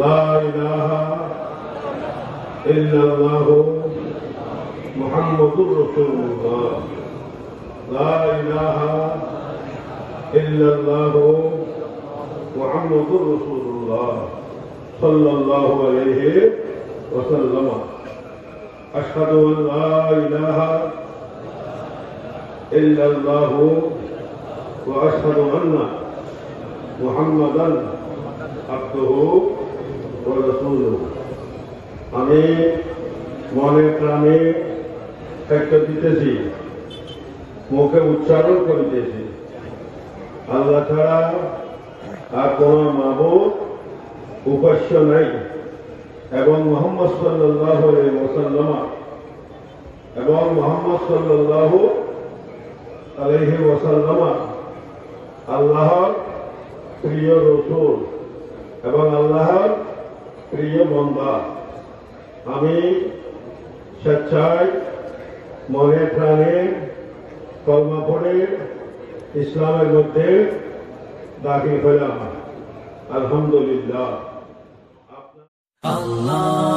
লা ইলাহা ইল্লাল্লাহু মুহাম্মাদুর রাসূলুল্লাহ লা ইলাহা ইল্লাল্লাহু মুহাম্মাদুর রাসূলুল্লাহ সাল্লাল্লাহু আলাইহি ওয়াসাল্লাম আশহাদু আন লা ইলাহা ইল্লাল্লাহু ওয়া আশহাদু আন্না মুহাম্মাদান আবদুহু ওয়া রাসূলুহু। আমি মনে প্রাণে সাক্ষ্য দিতেছি, মুখে উচ্চারণ করিতেছি, আল্লাহ ছাড়া আর কোন মাবুদ উপাস্য নাই, এবং মুহাম্মদ সাল্লাল্লাহু আলাইহি ওয়াসাল্লাম আল্লাহর প্রিয় রাসূল এবং আল্লাহর প্রিয় বান্দা। আমি স্বেচ্ছায় মনে প্রাণে কলমা পড়ে ইসলামের মধ্যে দাখিল হলাম। আলহামদুলিল্লাহ। Allah